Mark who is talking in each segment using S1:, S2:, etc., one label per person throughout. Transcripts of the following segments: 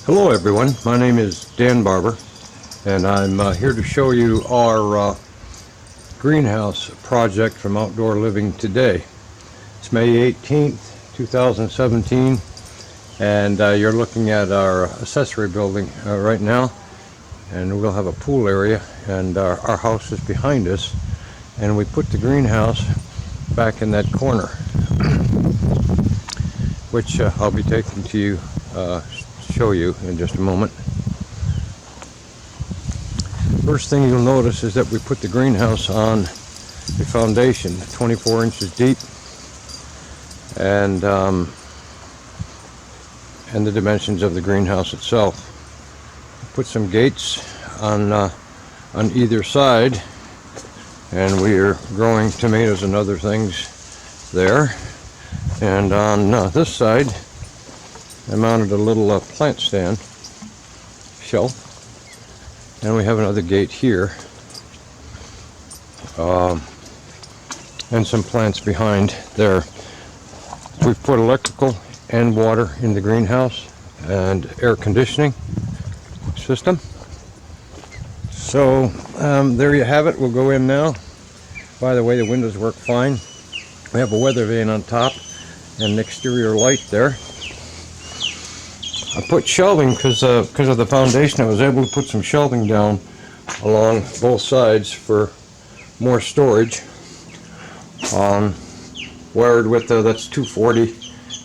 S1: Hello everyone, my name is Dan Barber and I'm here to show you our greenhouse project from Outdoor Living Today. It's May 18th, 2017 and you're looking at our accessory building right now, and we'll have a pool area, and our house is behind us, and we put the greenhouse back in that corner which I'll be taking to you show you in just a moment. First thing you'll notice is that we put the greenhouse on the foundation 24 inches deep, and the dimensions of the greenhouse itself. Put some gates on either side, and we are growing tomatoes and other things there. And on this side I mounted a little plant stand shelf, and we have another gate here, and some plants behind there. We've put electrical and water in the greenhouse and air conditioning system. So there you have it. We'll go in now. By the way, the windows work fine. We have a weather vane on top and an exterior light there. I put shelving because of the foundation. I was able to put some shelving down along both sides for more storage. Wired with that's 240,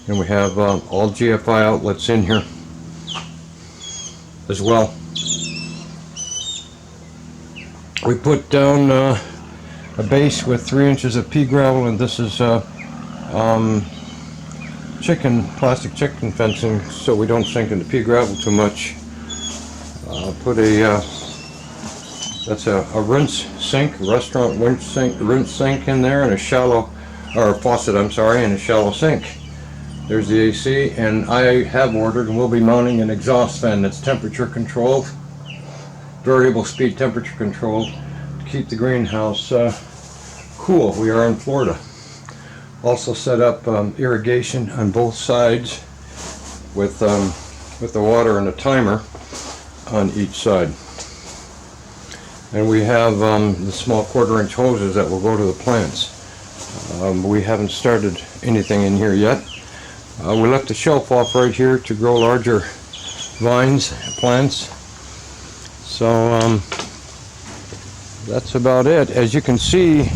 S1: and we have all GFI outlets in here as well. We put down a base with 3 inches of pea gravel, and this is plastic chicken fencing, so we don't sink into pea gravel too much. Put that's a rinse sink, restaurant rinse sink in there, and a shallow, or faucet, I'm sorry, and a shallow sink. There's the AC, and I have ordered and will be mounting an exhaust fan that's temperature controlled, variable speed temperature controlled, to keep the greenhouse cool. We are in Florida. Also set up irrigation on both sides with the water and a timer on each side. And we have the small 1/4 inch hoses that will go to the plants. We haven't started anything in here yet. We left the shelf off right here to grow larger vines, plants. So that's about it. As you can see,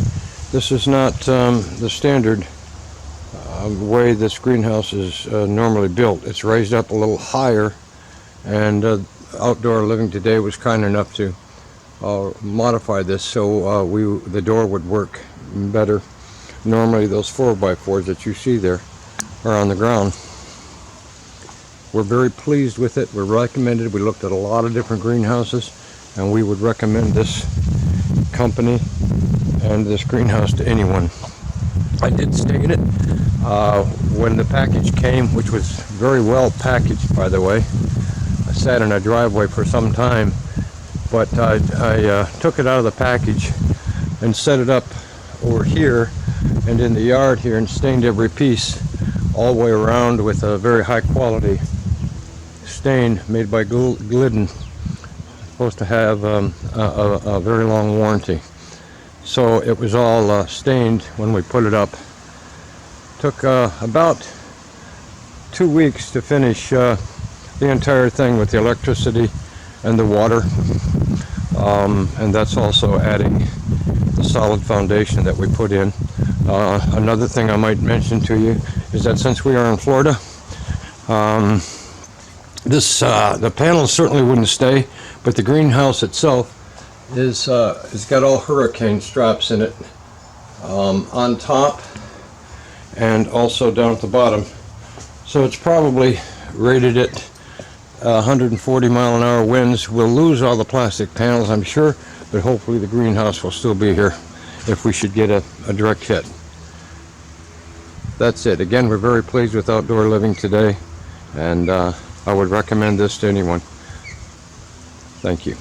S1: this is not the standard way this greenhouse is normally built. It's raised up a little higher, and Outdoor Living Today was kind enough to modify this so the door would work better. Normally those 4x4s that you see there are on the ground. We're very pleased with it. We're recommended. We looked at a lot of different greenhouses, and we would recommend this company and this greenhouse to anyone. I did stain it when the package came, which was very well packaged, by the way. I sat in a driveway for some time, but I took it out of the package and set it up over here and in the yard here, and stained every piece all the way around with a very high quality stain made by Glidden. Supposed to have a very long warranty. So it was all stained when we put it up. Took about 2 weeks to finish the entire thing with the electricity and the water, and that's also adding the solid foundation that we put in. Another thing I might mention to you is that since we are in Florida, the panels certainly wouldn't stay, but the greenhouse itself is it's got all hurricane straps in it, on top and also down at the bottom. So it's probably rated at 140 mile-an-hour winds. We'll lose all the plastic panels, I'm sure, but hopefully the greenhouse will still be here if we should get a direct hit. That's it. Again, we're very pleased with Outdoor Living Today, and I would recommend this to anyone. Thank you.